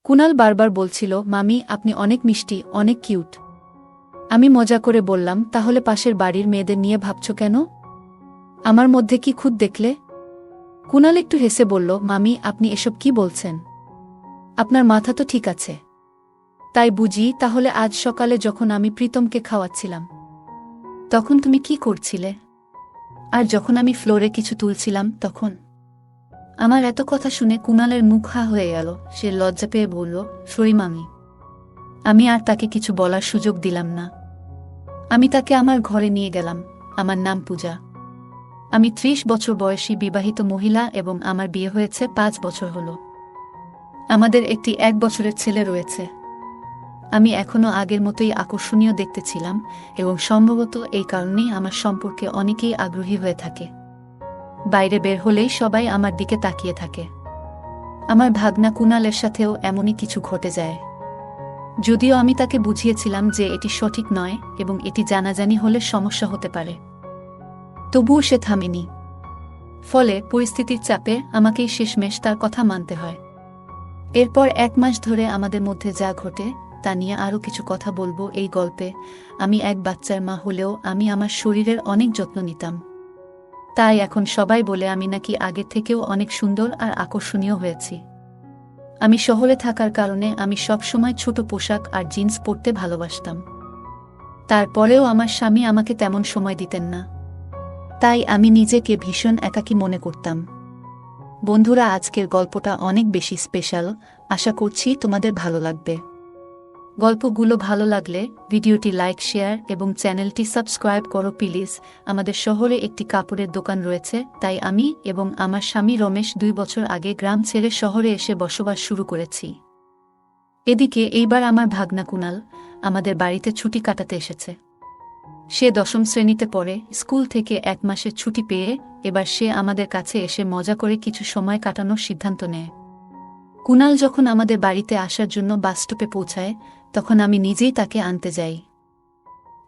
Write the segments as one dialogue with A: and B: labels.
A: কুনাল বারবার বলছিল, মামি আপনি অনেক মিষ্টি, অনেক কিউট। আমি মজা করে বললাম, তাহলে পাশের বাড়ির মেয়েদের নিয়ে ভাবছ কেন? আমার মধ্যে কি খুদ দেখলে? কুনাল একটু হেসে বলল, মামি আপনি এসব কি বলছেন? আপনার মাথা তো ঠিক আছে। তাই বুঝি। তাহলে আজ সকালে যখন আমি প্রীতমকে খাওয়াচ্ছিলাম তখন তুমি কি করছিলে? আর যখন আমি ফ্লোরে কিছু তুলছিলাম তখন? আমার এত কথা শুনে কুনালের মুখ হা হয়ে গেল। সে লজ্জা পেয়ে বলল, সরি মামি। আমি আর তাকে কিছু বলার সুযোগ দিলাম না। আমি তাকে আমার ঘরে নিয়ে গেলাম। আমার নাম পূজা। আমি ৩০ বছর বয়সী বিবাহিত মহিলা এবং আমার বিয়ে হয়েছে ৫ বছর হল। আমাদের একটি ১ বছরের ছেলে রয়েছে। আমি এখনও আগের মতোই আকর্ষণীয় দেখতে ছিলাম এবং সম্ভবত এই কারণেই আমার সম্পর্কে অনেকেই আগ্রহী হয়ে থাকে। বাইরে বের হলেই সবাই আমার দিকে তাকিয়ে থাকে। আমার ভাগনা কুনালের সাথেও এমনই কিছু ঘটে যায়। যদিও আমি তাকে বুঝিয়েছিলাম যে এটি সঠিক নয় এবং এটি জানাজানি হলে সমস্যা হতে পারে, তবুও সে থামেনি। ফলে পরিস্থিতির চাপে আমাকেই শেষমেশ তার কথা মানতে হয়। এরপর ১ মাস ধরে আমাদের মধ্যে যা ঘটে তা নিয়ে আরও কিছু কথা বলবো এই গল্পে। আমি এক বাচ্চার মা হলেও আমি আমার শরীরের অনেক যত্ন নিতাম। তাই এখন সবাই বলে আমি নাকি আগের থেকেও অনেক সুন্দর আর আকর্ষণীয় হয়েছি। আমি শহরে থাকার কারণে আমি সব সময় ছোট পোশাক আর জিন্স পরতে ভালোবাসতাম। তারপরেও আমার স্বামী আমাকে তেমন সময় দিতেন না। তাই আমি নিজেকে ভীষণ একাকী মনে করতাম। বন্ধুরা, আজকের গল্পটা অনেক বেশি স্পেশাল। আশা করছি তোমাদের ভালো লাগবে। গল্পগুলো ভালো লাগলে ভিডিওটি লাইক, শেয়ার এবং চ্যানেলটি সাবস্ক্রাইব করো প্লিজ। আমাদের শহরে একটি কাপড়ের দোকান রয়েছে, তাই আমি এবং আমার স্বামী রমেশ ২ বছর আগে গ্রাম ছেড়ে শহরে এসে বসবাস শুরু করেছি। এদিকে এইবার আমার ভাগনা কুনাল আমাদের বাড়িতে ছুটি কাটাতে এসেছে। সে ১০ম শ্রেণীতে পড়ে। স্কুল থেকে ১ মাসের ছুটি পেয়ে এবার সে আমাদের কাছে এসে মজা করে কিছু সময় কাটানোর সিদ্ধান্ত নেয়। কুনাল যখন আমাদের বাড়িতে আসার জন্য বাসস্টপে পৌঁছায় তখন আমি নিজেই তাকে আনতে যাই,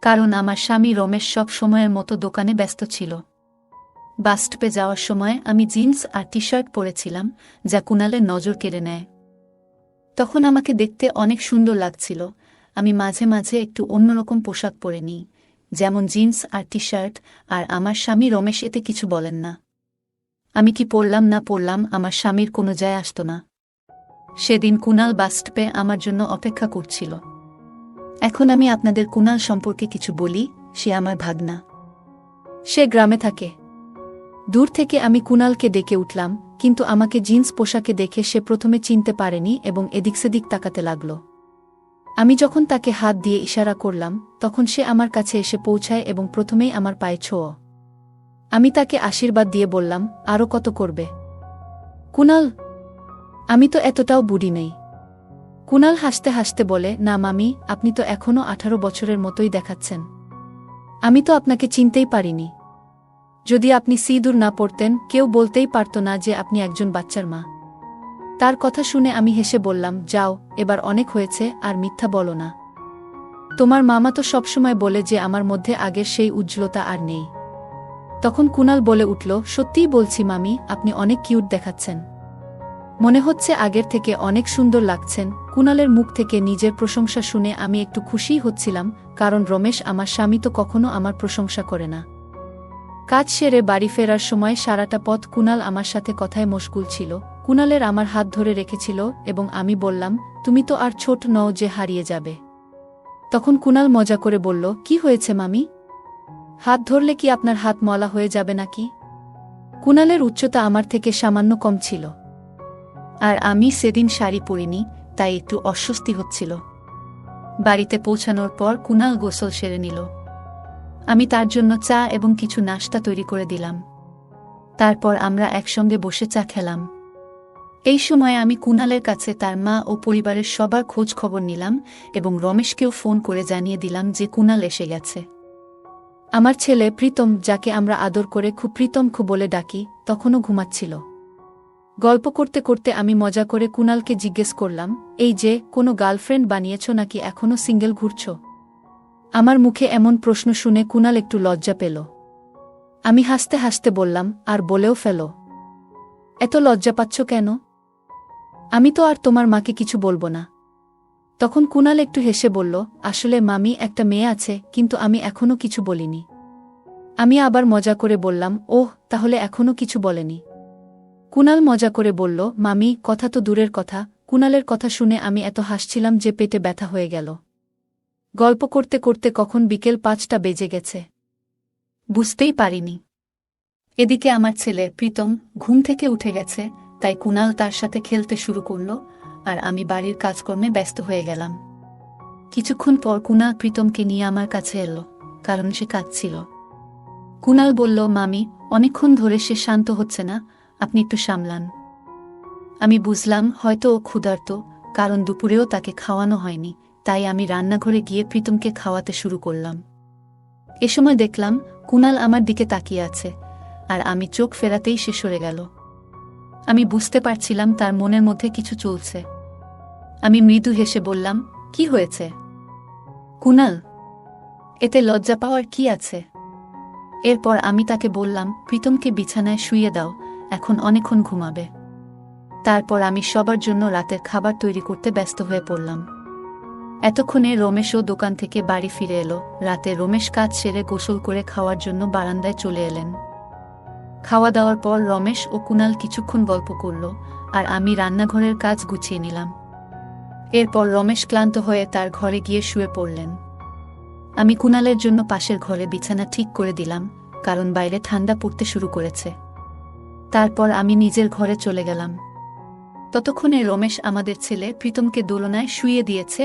A: কারণ আমার স্বামী রমেশ সব সময়ের মতো দোকানে ব্যস্ত ছিল। বাসস্টপে যাওয়ার সময় আমি জিন্স আর টি শার্ট পরেছিলাম, যা কুনালের নজর কেড়ে নেয়। তখন আমাকে দেখতে অনেক সুন্দর লাগছিল। আমি মাঝে মাঝে একটু অন্যরকম পোশাক পরে নিই, যেমন জিন্স আর টি শার্ট, আর আমার স্বামী রমেশ এতে কিছু বলেন না। আমি কি পরলাম না পরলাম আমার স্বামীর কোনো যায় আসত না। সেদিন কুনাল বাসস্টপে আমার জন্য অপেক্ষা করছিল। এখন আমি আপনাদের কুনাল সম্পর্কে কিছু বলি। সে আমার ভাগনা। সে গ্রামে থাকে। দূর থেকে আমি কুনালকে ডেকে উঠলাম, কিন্তু আমাকে জিন্স পোশাকে দেখে সে প্রথমে চিনতে পারেনি এবং এদিক সেদিক তাকাতে লাগল। আমি যখন তাকে হাত দিয়ে ইশারা করলাম তখন সে আমার কাছে এসে পৌঁছায় এবং প্রথমেই আমার পায়ে ছোঁয়। আমি তাকে আশীর্বাদ দিয়ে বললাম, আরও কত করবে কুনাল? আমি তো এতটাও বুড়ি নেই। কুনাল হাসতে হাসতে বলে, না মামি, আপনি তো এখনও ১৮ বছরের মতোই দেখাচ্ছেন। আমি তো আপনাকে চিনতেই পারিনি। যদি আপনি সিঁদুর না পরতেন কেউ বলতেই পারত না যে আপনি একজন বাচ্চার মা। তার কথা শুনে আমি হেসে বললাম, যাও, এবার অনেক হয়েছে, আর মিথ্যা বলো না। তোমার মামা তো সবসময় বলে যে আমার মধ্যে আগের সেই উজ্জ্বলতা আর নেই। তখন কুনাল বলে উঠল, সত্যিই বলছি মামি, আপনি অনেক কিউট দেখাচ্ছেন। মনে হচ্ছে আগের থেকে অনেক সুন্দর লাগছেন। কুনালের মুখ থেকে নিজের প্রশংসা শুনে আমি একটু খুশিই হচ্ছিলাম, কারণ রমেশ আমার স্বামী তো কখনো আমার প্রশংসা করে না। কাজ সেরে বাড়ি ফেরার সময় সারাটা পথ কুনাল আমার সাথে কথায় মশগুল ছিল। কুনালের আমার হাত ধরে রেখেছিল এবং আমি বললাম, তুমি তো আর ছোট নও যে হারিয়ে যাবে। তখন কুনাল মজা করে বলল, কি হয়েছে মামি? হাত ধরলে কি আপনার হাত ময়লা হয়ে যাবে নাকি? কুনালের উচ্চতা আমার থেকে সামান্য কম ছিল, আর আমি সেদিন শাড়ি পরিনি, তাই একটু অস্বস্তি হচ্ছিল। বাড়িতে পৌঁছানোর পর কুনাল গোসল সেরে নিল। আমি তার জন্য চা এবং কিছু নাশতা তৈরি করে দিলাম। তারপর আমরা একসঙ্গে বসে চা খেলাম। এই সময় আমি কুনালের কাছে তার মা ও পরিবারের সবার খোঁজ খবর নিলাম এবং রমেশকেও ফোন করে জানিয়ে দিলাম যে কুনাল এসে গেছে। আমার ছেলে প্রীতম, যাকে আমরা আদর করে খুব প্রীতম বলে ডাকি, তখনও ঘুমাচ্ছিল। গল্প করতে করতে আমি মজা করে কুনালকে জিজ্ঞেস করলাম, এই যে, কোনো গার্লফ্রেন্ড বানিয়েছ নাকি এখনও সিঙ্গেল ঘুরছ? আমার মুখে এমন প্রশ্ন শুনে কুনাল একটু লজ্জা পেল। আমি হাসতে হাসতে বললাম, আর বলেও ফেলো। এত লজ্জা পাচ্ছ কেন? আমি তো আর তোমার মাকে কিছু বলবো না। তখন কুণাল একটু হেসে বলল, আসলে মামি, একটা মেয়ে আছে, কিন্তু আমি এখনও কিছু বলিনি। আমি আবার মজা করে বললাম, ওহ, তাহলে এখনও কিছু বলেনি? কুণাল মজা করে বলল, মামি, কথা তো দূরের কথা। কুণালের কথা শুনে আমি এত হাসছিলাম যে পেটে ব্যথা হয়ে গেল। গল্প করতে করতে কখন বিকেল 5টা বেজে গেছে বুঝতেই পারিনি। এদিকে আমার ছেলে প্রীতম ঘুম থেকে উঠে গেছে, তাই কুণাল তার সাথে খেলতে শুরু করল, আর আমি বাড়ির কাজকর্মে ব্যস্ত হয়ে গেলাম। কিছুক্ষণ পর কুণাল প্রীতমকে নিয়ে আমার কাছে এলো, কারণ সে কাঁদছিল। কুণাল বলল, মামি, অনেকক্ষণ ধরে সে শান্ত হচ্ছে না, আপনি একটু সামলান। আমি বুঝলাম হয়তো ও ক্ষুধার্ত, কারণ দুপুরেও তাকে খাওয়ানো হয়নি, তাই আমি রান্নাঘরে গিয়ে প্রীতমকে খাওয়াতে শুরু করলাম। এ সময় দেখলাম কুণাল আমার দিকে তাকিয়ে আছে, আর আমি চোখ ফেরাতেই সে সরে গেল। আমি বুঝতে পারছিলাম তার মনের মধ্যে কিছু চলছে। আমি মৃদু হেসে বললাম, কি হয়েছে কুণাল? এতে লজ্জা পাওয়ার কি আছে? এরপর আমি তাকে বললাম, প্রীতমকে বিছানায় শুইয়ে দাও, এখন অনেকক্ষণ ঘুমাবে। তারপর আমি সবার জন্য রাতের খাবার তৈরি করতে ব্যস্ত হয়ে পড়লাম। এতক্ষণে রমেশও দোকান থেকে বাড়ি ফিরে এলো। রাতে রমেশ কাজ সেরে গোসল করে খাওয়ার জন্য বারান্দায় চলে এলেন। খাওয়া দাওয়ার পর রমেশ ও কুণাল কিছুক্ষণ গল্প করল, আর আমি রান্নাঘরের কাজ গুছিয়ে নিলাম। এরপর রমেশ ক্লান্ত হয়ে তার ঘরে গিয়ে শুয়ে পড়লেন। আমি কুণালের জন্য পাশের ঘরে বিছানা ঠিক করে দিলাম, কারণ বাইরে ঠান্ডা পড়তে শুরু করেছে। তারপর আমি নিজের ঘরে চলে গেলাম। ততক্ষণে রমেশ আমাদের ছেলে প্রীতমকে দোলনায় শুইয়ে দিয়েছে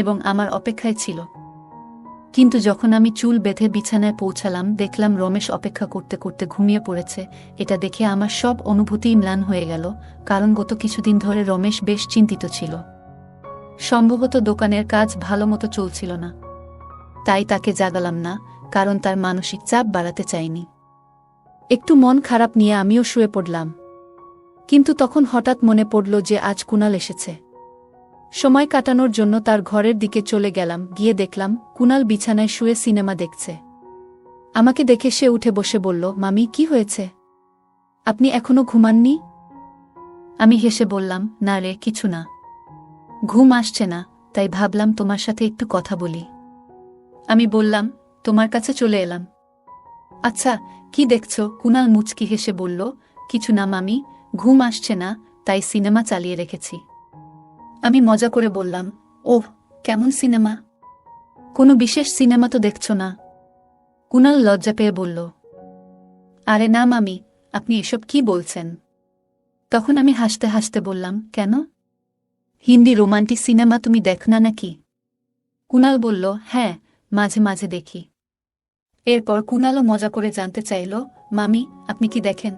A: এবং আমার অপেক্ষায় ছিল। কিন্তু যখন আমি চুল বেঁধে বিছানায় পৌঁছালাম, দেখলাম রমেশ অপেক্ষা করতে করতে ঘুমিয়ে পড়েছে। এটা দেখে আমার সব অনুভূতি ম্লান হয়ে গেল, কারণ গত কিছুদিন ধরে রমেশ বেশ চিন্তিত ছিল। সম্ভবত দোকানের কাজ ভালোমতো চলছিল না। তাই তাকে জাগালাম না, কারণ তার মানসিক চাপ বাড়াতে চাইনি। একটু মন খারাপ নিয়ে আমিও শুয়ে পড়লাম। কিন্তু তখন হঠাৎ মনে পড়ল যে আজ কুণাল এসেছে। সময় কাটানোর জন্য তার ঘরের দিকে চলে গেলাম। গিয়ে দেখলাম কুণাল বিছানায় শুয়ে সিনেমা দেখছে। আমাকে দেখে সে উঠে বসে বলল, মামি, কি হয়েছে? আপনি এখনো ঘুমাননি? আমি হেসে বললাম, না রে, কিছু না। ঘুম আসছে না, তাই ভাবলাম তোমার সাথে একটু কথা বলি। আমি বললাম, তোমার কাছে চলে এলাম। আচ্ছা, কি দেখছো? কুণাল মুচকি হেসে বলল, কিছু না মামি, ঘুম আসছে না, তাই সিনেমা চালিয়ে রেখেছি। আমি মজা করে বললাম, ওহ, কেমন সিনেমা? কোনো বিশেষ সিনেমা তো দেখছ না? কুণাল লজ্জা পেয়ে বলল, আরে না মামি, আপনি এসব কি বলছেন? তখন আমি হাসতে হাসতে বললাম, কেন? হিন্দি রোমান্টিক সিনেমা তুমি দেখো না নাকি? কুণাল বলল, হ্যাঁ, মাঝে মাঝে দেখি। এরপর কুণালও মজা করে জানতে চাইল, মামি, আপনি কি দেখেন?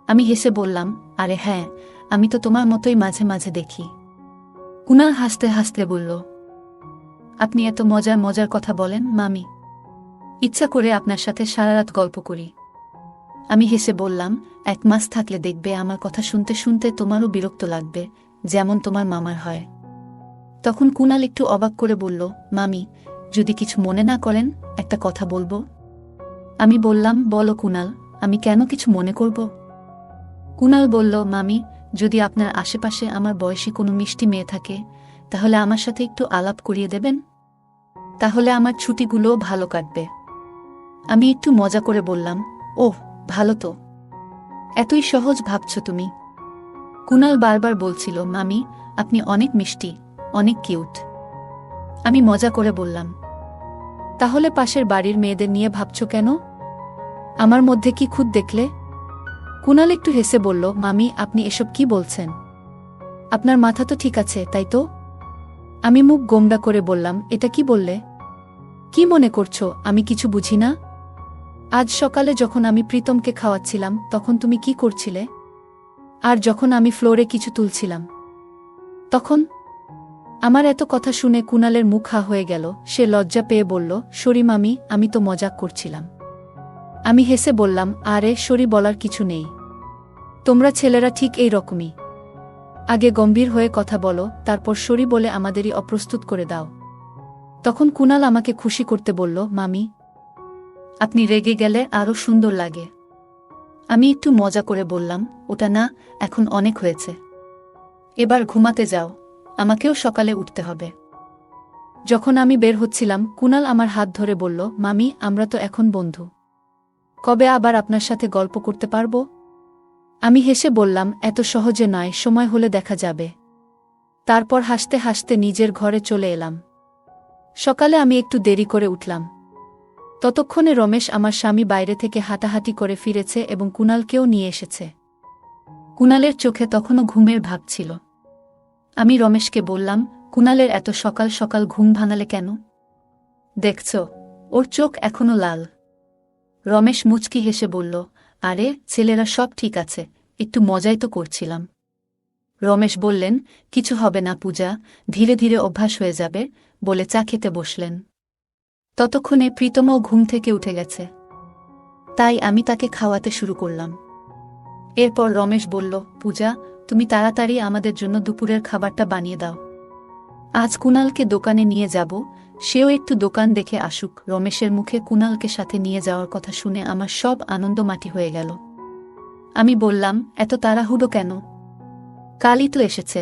A: আমি হেসে বললাম, আরে হ্যাঁ, আমি তো তোমার মতোই মাঝে মাঝে দেখি। কুণাল হাসতে হাসতে বলল, আপনি এত মজার মজার কথা বলেন মামি, ইচ্ছা করে আপনার সাথে সারারাত গল্প করি। আমি হেসে বললাম, 1 মাস থাকলে দেখবে আমার কথা শুনতে শুনতে তোমারও বিরক্ত লাগবে, যেমন তোমার মামার হয়। তখন কুণাল একটু অবাক করে বলল, মামি, যদি কিছু মনে না করেন, একটা কথা বলবো। আমি বললাম, বলো কুণাল, আমি কেন কিছু মনে করব? কুণাল বলল, মামি, যদি আপনার আশেপাশে আমার বয়সী কোনো মিষ্টি মেয়ে থাকে, তাহলে আমার সাথে একটু আলাপ করিয়ে দেবেন। তাহলে আমার ছুটিগুলোও ভালো কাটবে। আমি একটু মজা করে বললাম, ওহ, ভালো তো, এতই সহজ ভাবছ তুমি? কুণাল বারবার বলছিল, মামি, আপনি অনেক মিষ্টি, অনেক কিউট। আমি মজা করে বললাম, তাহলে পাশের বাড়ির মেয়েদের নিয়ে ভাবছ কেন? আমার মধ্যে কি খুদ দেখলে? কুণাল একটু হেসে বলল, মামি, আপনি এসব কি বলছেন? আপনার মাথা তো ঠিক আছে, তাই তো? আমি মুখ গোমড়া করে বললাম, এটা কি বললে? কি মনে করছো আমি কিছু বুঝি না? আজ সকালে যখন আমি প্রীতমকে খাওয়াচ্ছিলাম, তখন তুমি কি করছিলে? আর যখন আমি ফ্লোরে কিছু তুলছিলাম তখন? আমার এত কথা শুনে কুণালের মুখ হা হয়ে গেল। সে লজ্জা পেয়ে বলল, সরি মামি, আমি তো মজাক করছিলাম। আমি হেসে বললাম, আরে সরি বলার কিছু নেই, তোমরা ছেলেরা ঠিক এই রকমই। আগে গম্ভীর হয়ে কথা বলো, তারপর সরি বলে আমাদেরই অপ্রস্তুত করে দাও। তখন কুণাল আমাকে খুশি করতে বলল, মামি, আপনি রেগে গেলে আরও সুন্দর লাগে। আমি একটু মজা করে বললাম, ওটা না, এখন অনেক হয়েছে। এবার ঘুমাতে যাও, আমাকেও সকালে উঠতে হবে। যখন আমি বের হচ্ছিলাম কুনাল আমার হাত ধরে বলল, মামি আমরা তো এখন বন্ধু, কবে আবার আপনার সাথে গল্প করতে পারবো? আমি হেসে বললাম, এত সহজে নয়, সময় হলে দেখা যাবে। তারপর হাসতে হাসতে নিজের ঘরে চলে এলাম। সকালে আমি একটু দেরি করে উঠলাম। ততক্ষণে রমেশ আমার স্বামী বাইরে থেকে হাঁটাহাঁটি করে ফিরেছে এবং কুনালকেও নিয়ে এসেছে। কুনালের চোখে তখনও ঘুমের ভাব ছিল। আমি রমেশকে বললাম, কুনালের এত সকাল সকাল ঘুম ভাঙালে কেন? দেখছ, ওর চোখ এখনো লাল। রমেশ মুচকি হেসে বলল, আরে ছেলেরা সব ঠিক আছে, একটু মজাই তো করছিলাম। রমেশ বললেন, কিছু হবে না পূজা, ধীরে ধীরে অভ্যাস হয়ে যাবে, বলে চা খেতে বসলেন। ততক্ষণে প্রীতমও ঘুম থেকে উঠে গেছে, তাই আমি তাকে খাওয়াতে শুরু করলাম। এরপর রমেশ বলল, পূজা তুমি তাড়াতাড়ি আমাদের জন্য দুপুরের খাবারটা বানিয়ে দাও। আজ কুনালকে দোকানে নিয়ে যাব, সেও একটু দোকান দেখে আসুক। রমেশের মুখে কুনালকে সাথে নিয়ে যাওয়ার কথা শুনে আমার সব আনন্দ মাটি হয়ে গেল। আমি বললাম, এত তাড়াহুড়ো কেন? কালই তো এসেছে,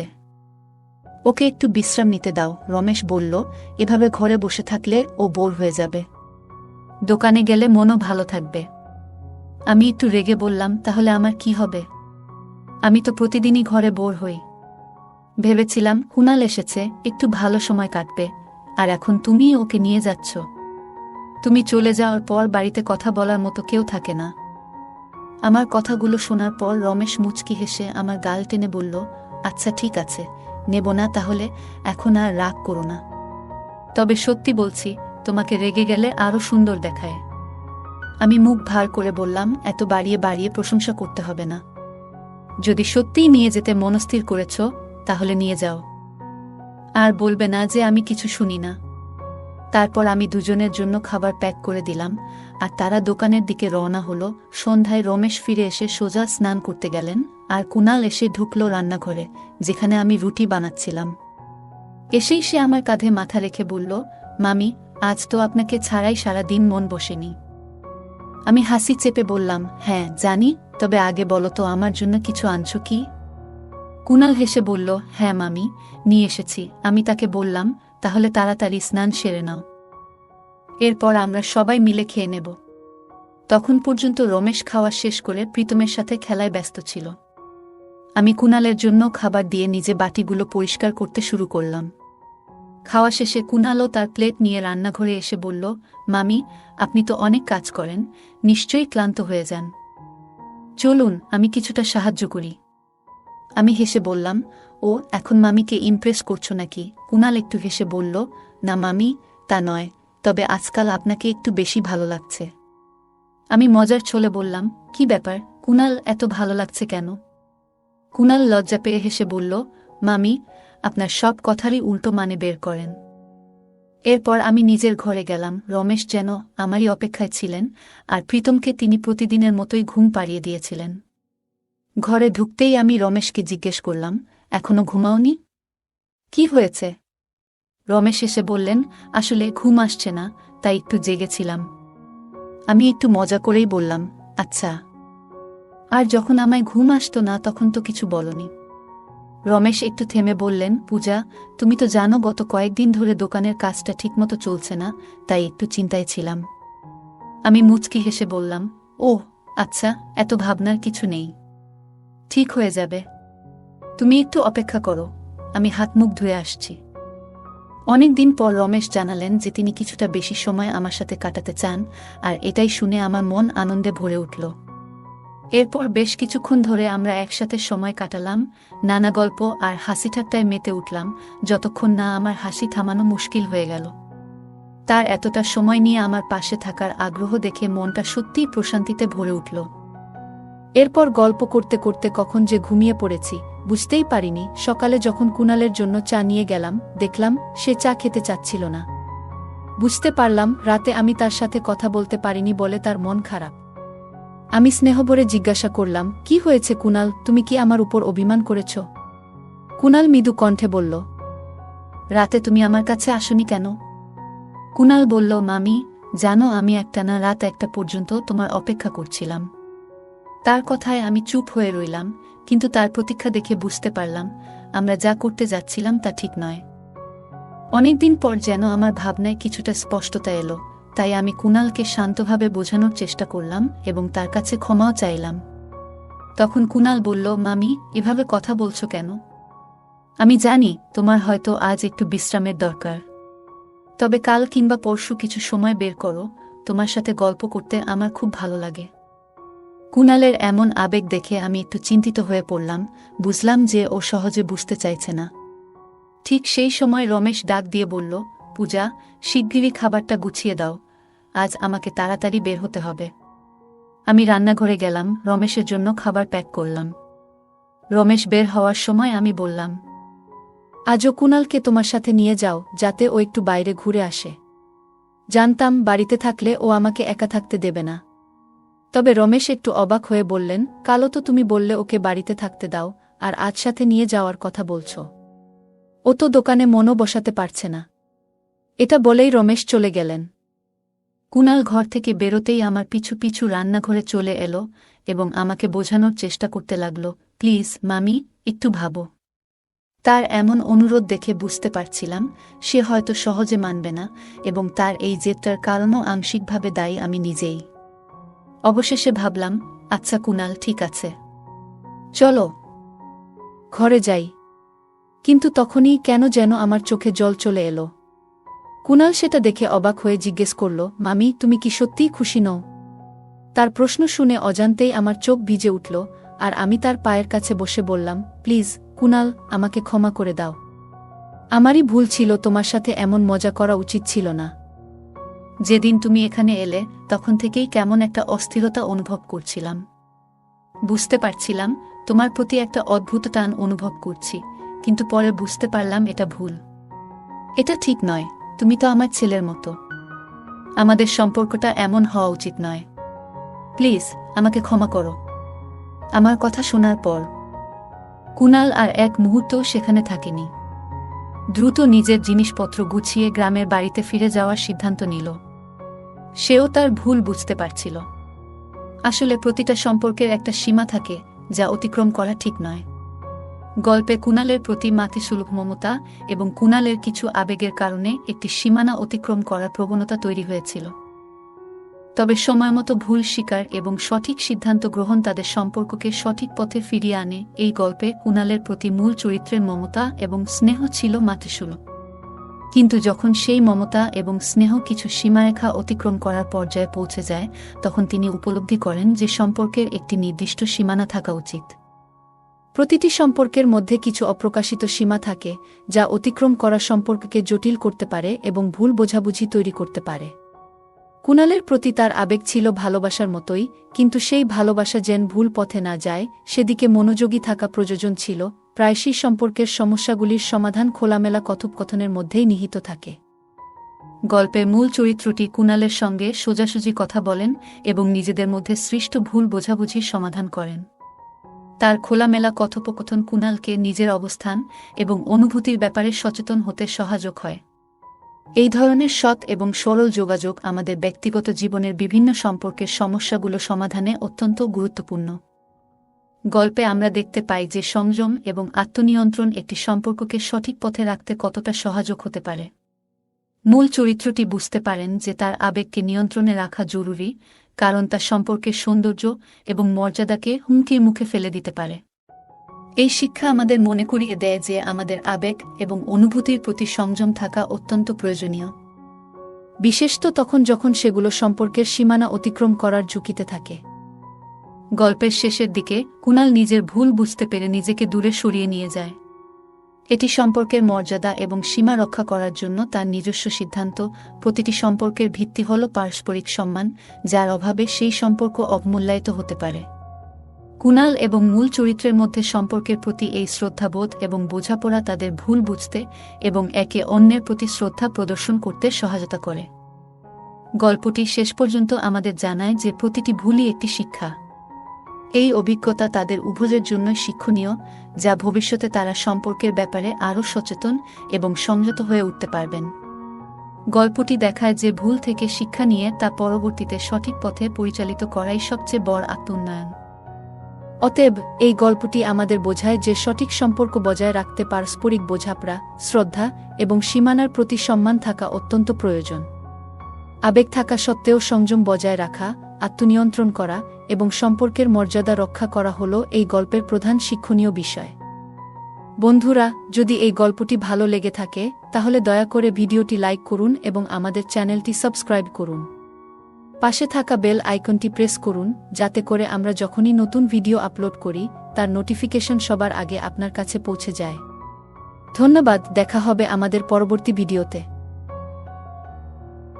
A: ওকে একটু বিশ্রাম নিতে দাও। রমেশ বলল, এভাবে ঘরে বসে থাকলে ও বোর হয়ে যাবে, দোকানে গেলে মনও ভালো থাকবে। আমি একটু রেগে বললাম, তাহলে আমার কি হবে? আমি তো প্রতিদিনই ঘরে বোর হই। ভেবেছিলাম কুনাল এসেছে, একটু ভালো সময় কাটবে, আর এখন তুমিই ওকে নিয়ে যাচ্ছ। তুমি চলে যাওয়ার পর বাড়িতে কথা বলার মতো কেউ থাকে না। আমার কথাগুলো শোনার পর রমেশ মুচকি হেসে আমার গাল টেনে বলল, আচ্ছা ঠিক আছে, নেব না তাহলে, এখন আর রাগ করো না। তবে সত্যি বলছি, তোমাকে রেগে গেলে আরও সুন্দর দেখায়। আমি মুখ ভার করে বললাম, এত বাড়িয়ে বাড়িয়ে প্রশংসা করতে হবে না। যদি সত্যিই নিয়ে যেতে মনস্থির করেছ, তাহলে নিয়ে যাও, আর বলবে না যে আমি কিছু শুনি না। তারপর আমি দুজনের জন্য খাবার প্যাক করে দিলাম, আর তারা দোকানের দিকে রওনা হলো। সন্ধ্যায় রমেশ ফিরে এসে সোজা স্নান করতে গেলেন, আর কুনাল এসে ঢুকল রান্নাঘরে, যেখানে আমি রুটি বানাচ্ছিলাম। এসেই সে আমার কাঁধে মাথা রেখে বলল, মামি আজ তো আপনাকে ছাড়াই সারা দিন মন বসেনি। আমি হাসি চেপে বললাম, হ্যাঁ জানি, তবে আগে বলো তো আমার জন্য কিছু আনছো কি? কুনাল হেসে বলল, হ্যাঁ মামি, নিয়ে এসেছি। আমি তাকে বললাম, তাহলে তাড়াতাড়ি স্নান সেরে নাও, এরপর আমরা সবাই মিলে খেয়ে নেব। তখন পর্যন্ত রমেশ খাওয়া শেষ করে প্রীতমের সাথে খেলায় ব্যস্ত ছিল। আমি কুনালের জন্য খাবার দিয়ে নিজে বাটিগুলো পরিষ্কার করতে শুরু করলাম। খাওয়া শেষে কুনালও তার প্লেট নিয়ে রান্নাঘরে এসে বলল, মামি আপনি তো অনেক কাজ করেন, নিশ্চয়ই ক্লান্ত হয়ে যান, চলুন আমি কিছুটা সাহায্য করি। আমি হেসে বললাম, ও এখন মামিকে ইমপ্রেস করছো নাকি? কুনাল একটু হেসে বলল, না মামি, তা নয়, তবে আজকাল আপনাকে একটু বেশি ভালো লাগছে। আমি মজার ছলে বললাম, কি ব্যাপার কুনাল, এত ভালো লাগছে কেন? কুনাল লজ্জা পেয়ে হেসে বলল, মামি আপনার সব কথারই উল্টো মানে বের করেন। এরপর আমি নিজের ঘরে গেলাম। রমেশ যেন আমারই অপেক্ষায় ছিলেন, আর প্রীতমকে তিনি প্রতিদিনের মতোই ঘুম পাড়িয়ে দিয়েছিলেন। ঘরে ঢুকতেই আমি রমেশকে জিজ্ঞেস করলাম, এখনো ঘুমাওনি? কি হয়েছে? রমেশ এসে বললেন, আসলে ঘুম আসছে না, তাই একটু জেগেছিলাম। আমি একটু মজা করেই বললাম, আচ্ছা, আর যখন আমায় ঘুম আসতো না তখন তো কিছু বলনি। রমেশ একটু থেমে বললেন, পূজা তুমি তো জানো গত কয়েকদিন ধরে দোকানের কাজটা ঠিকমতো চলছে না, তাই একটু চিন্তায় ছিলাম। আমি মুচকি হেসে বললাম, ওহ আচ্ছা, এত ভাবনার কিছু নেই, ঠিক হয়ে যাবে, তুমি একটু অপেক্ষা করো, আমি হাত মুখ ধুয়ে আসছি। অনেকদিন পর রমেশ জানালেন যে তিনি কিছুটা বেশি সময় আমার সাথে কাটাতে চান, আর এটাই শুনে আমার মন আনন্দে ভরে উঠল। এরপর বেশ কিছুক্ষণ ধরে আমরা একসাথে সময় কাটালাম, নানা গল্প আর হাসি ঠাট্টায় মেতে উঠলাম, যতক্ষণ না আমার হাসি থামানো মুশকিল হয়ে গেল। তার এতটা সময় নিয়ে আমার পাশে থাকার আগ্রহ দেখে মনটা সত্যিই প্রশান্তিতে ভরে উঠল। এরপর গল্প করতে করতে কখন যে ঘুমিয়ে পড়েছি বুঝতেই পারিনি। সকালে যখন কুনালের জন্য চা নিয়ে গেলাম, দেখলাম সে চা খেতে চাচ্ছিল না। বুঝতে পারলাম রাতে আমি তার সাথে কথা বলতে পারিনি বলে তার মন খারাপ। আমি স্নেহভরে জিজ্ঞাসা করলাম, কি হয়েছে কুনাল, তুমি কি আমার উপর অভিমান করেছ? কুনাল মৃদু কণ্ঠে বলল, রাতে তুমি আমার কাছে আসনি কেন? কুনাল বলল, মামি জানো আমি একটানা রাত 1টা পর্যন্ত তোমার অপেক্ষা করছিলাম। তার কথায় আমি চুপ হয়ে রইলাম, কিন্তু তার প্রতীক্ষা দেখে বুঝতে পারলাম আমরা যা করতে যাচ্ছিলাম তা ঠিক নয়। অনেকদিন পর যেন আমার ভাবনায় কিছুটা স্পষ্টতা এলো, তাই আমি কুণালকে শান্তভাবে বোঝানোর চেষ্টা করলাম এবং তার কাছে ক্ষমাও চাইলাম। তখন কুণাল বলল, মামি, এভাবে কথা বলছো কেন? আমি জানি তোমার হয়তো আজ একটু বিশ্রামের দরকার, তবে কাল কিংবা পরশু কিছু সময় বের করো, তোমার সাথে গল্প করতে আমার খুব ভালো লাগে। কুণালের এমন আবেগ দেখে আমি একটু চিন্তিত হয়ে পড়লাম, বুঝলাম যে ও সহজে বুঝতে চাইছে না। ঠিক সেই সময় রমেশ ডাক দিয়ে বলল, পূজা, শিগগিরই খাবারটা গুছিয়ে দাও, আজ আমাকে তাড়াতাড়ি বের হতে হবে। আমি রান্নাঘরে গেলাম, রমেশের জন্য খাবার প্যাক করলাম। রমেশ বের হওয়ার সময় আমি বললাম, আজও কুণালকে তোমার সাথে নিয়ে যাও, যাতে ও একটু বাইরে ঘুরে আসে। জানতাম বাড়িতে থাকলে ও আমাকে একা থাকতে দেবে না। তবে রমেশ একটু অবাক হয়ে বললেন, কালও তো তুমি বললে ওকে বাড়িতে থাকতে দাও, আর আজ সাথে নিয়ে যাওয়ার কথা বলছো। ও তো দোকানে মনও বসাতে পারছে না। এটা বলেই রমেশ চলে গেলেন। কুণাল ঘর থেকে বেরোতেই আমার পিছু পিছু রান্নাঘরে চলে এলো এবং আমাকে বোঝানোর চেষ্টা করতে লাগল, প্লিজ মামি, একটু ভাবো। তার এমন অনুরোধ দেখে বুঝতে পারছিলাম সে হয়তো সহজে মানবে না, এবং তার এই জেদটার কারণও আংশিকভাবে দায়ী আমি নিজেই। অবশেষে ভাবলাম, আচ্ছা কুণাল, ঠিক আছে, চলো ঘরে যাই। কিন্তু তখনই কেন যেন আমার চোখে জল চলে এলো। কুণাল সেটা দেখে অবাক হয়ে জিজ্ঞেস করল, মামি, তুমি কি সত্যিই খুশি নও? তার প্রশ্ন শুনে অজান্তেই আমার চোখ ভিজে উঠল, আর আমি তার পায়ের কাছে বসে বললাম, প্লিজ কুণাল, আমাকে ক্ষমা করে দাও। আমারই ভুল ছিল, তোমার সাথে এমন মজা করা উচিত ছিল না। যেদিন তুমি এখানে এলে তখন থেকেই কেমন একটা অস্থিরতা অনুভব করছিলাম। বুঝতে পারছিলাম তোমার প্রতি একটা অদ্ভুত টান অনুভব করছি, কিন্তু পরে বুঝতে পারলাম এটা ভুল। এটা ঠিক নয়, তুমি তো আমার ছেলের মতো। আমাদের সম্পর্কটা এমন হওয়া উচিত নয়। প্লিজ আমাকে ক্ষমা করো। আমার কথা শোনার পর কুণাল আর এক মুহূর্তও সেখানে থাকেনি। দ্রুত নিজের জিনিসপত্র গুছিয়ে গ্রামের বাড়িতে ফিরে যাওয়ার সিদ্ধান্ত নিল। সেও তার ভুল বুঝতে পারছিল। আসলে প্রতিটা সম্পর্কের একটা সীমা থাকে, যা অতিক্রম করা ঠিক নয়। গল্পে কুণালের প্রতি মাতৃসুলভ মমতা এবং কুণালের কিছু আবেগের কারণে একটি সীমানা অতিক্রম করার প্রবণতা তৈরি হয়েছিল। তবে সময়মতো ভুল স্বীকার এবং সঠিক সিদ্ধান্ত গ্রহণ তাদের সম্পর্ককে সঠিক পথে ফিরিয়ে আনে। এই গল্পে কুণালের প্রতি মূল চরিত্রের মমতা এবং স্নেহ ছিল মাতৃসুলভ, কিন্তু যখন সেই মমতা এবং স্নেহ কিছু সীমারেখা অতিক্রম করার পর্যায়ে পৌঁছে যায়, তখন তিনি উপলব্ধি করেন যে সম্পর্কের একটি নির্দিষ্ট সীমানা থাকা উচিত। প্রতিটি সম্পর্কের মধ্যে কিছু অপ্রকাশিত সীমা থাকে, যা অতিক্রম করা সম্পর্ককে জটিল করতে পারে এবং ভুল বোঝাবুঝি তৈরি করতে পারে। কুণালের প্রতি তার আবেগ ছিল ভালোবাসার মতোই, কিন্তু সেই ভালোবাসা যেন ভুল পথে না যায় সেদিকে মনোযোগী থাকা প্রয়োজন ছিল। প্রায়শই সম্পর্কের সমস্যাগুলির সমাধান খোলামেলা কথোপকথনের মধ্যেই নিহিত থাকে। গল্পের মূল চরিত্রটি কুণালের সঙ্গে সোজাসুজি কথা বলেন এবং নিজেদের মধ্যে সৃষ্ট ভুল বোঝাবুঝির সমাধান করেন। তার খোলামেলা কথোপকথন কুণালকে নিজের অবস্থান এবং অনুভূতির ব্যাপারে সচেতন হতে সহায়ক হয়। এই ধরনের সৎ এবং সরল যোগাযোগ আমাদের ব্যক্তিগত জীবনের বিভিন্ন সম্পর্কের সমস্যাগুলো সমাধানে অত্যন্ত গুরুত্বপূর্ণ। গল্পে আমরা দেখতে পাই যে সংযম এবং আত্মনিয়ন্ত্রণ একটি সম্পর্ককে সঠিক পথে রাখতে কতটা সহায়ক হতে পারে। মূল চরিত্রটি বুঝতে পারেন যে তার আবেগকে নিয়ন্ত্রণে রাখা জরুরি, কারণ তা সম্পর্কের সৌন্দর্য এবং মর্যাদাকে হুমকির মুখে ফেলে দিতে পারে। এই শিক্ষা আমাদের মনে করিয়ে দেয় যে আমাদের আবেগ এবং অনুভূতির প্রতি সংযম থাকা অত্যন্ত প্রয়োজনীয়, বিশেষত তখন যখন সেগুলো সম্পর্কের সীমানা অতিক্রম করার ঝুঁকিতে থাকে। গল্পের শেষের দিকে কুণাল নিজের ভুল বুঝতে পেরে নিজেকে দূরে সরিয়ে নিয়ে যায়। এটি সম্পর্কের মর্যাদা এবং সীমা রক্ষা করার জন্য তার নিজস্ব সিদ্ধান্ত। প্রতিটি সম্পর্কের ভিত্তি হল পারস্পরিক সম্মান, যার অভাবে সেই সম্পর্ক অবমূল্যায়িত হতে পারে। কুণাল এবং মূল চরিত্রের মধ্যে সম্পর্কের প্রতি এই শ্রদ্ধাবোধ এবং বোঝাপড়া তাদের ভুল বুঝতে এবং একে অন্যের প্রতি শ্রদ্ধা প্রদর্শন করতে সহায়তা করে। গল্পটি শেষ পর্যন্ত আমাদের জানায় যে প্রতিটি ভুলই একটি শিক্ষা। এই অভিজ্ঞতা তাদের উভয়ের জন্য শিক্ষণীয়, যা ভবিষ্যতে তারা সম্পর্কের ব্যাপারে আরও সচেতন এবং সংযত হয়ে উঠতে পারবেন। গল্পটি দেখায় যে ভুল থেকে শিক্ষা নিয়ে তা পরবর্তীতে সঠিক পথে পরিচালিত করাই সবচেয়ে বড় আত্মোন্নয়ন। অতএব এই গল্পটি আমাদের বোঝায় যে সঠিক সম্পর্ক বজায় রাখতে পারস্পরিক বোঝাপড়া, শ্রদ্ধা এবং সীমানার প্রতি সম্মান থাকা অত্যন্ত প্রয়োজন। আবেগ থাকা সত্ত্বেও সংযম বজায় রাখা, আত্মনিয়ন্ত্রণ করা এবং সম্পর্কের মর্যাদা রক্ষা করা হল এই গল্পের প্রধান শিক্ষণীয় বিষয়। বন্ধুরা, যদি এই গল্পটি ভালো লেগে থাকে তাহলে দয়া করে ভিডিওটি লাইক করুন এবং আমাদের চ্যানেলটি সাবস্ক্রাইব করুন। পাশে থাকা বেল আইকনটি প্রেস করুন যাতে করে আমরা যখনই নতুন ভিডিও আপলোড করি তার নোটিফিকেশন সবার আগে আপনার কাছে পৌঁছে যায়। ধন্যবাদ, দেখা হবে আমাদের পরবর্তী ভিডিওতে।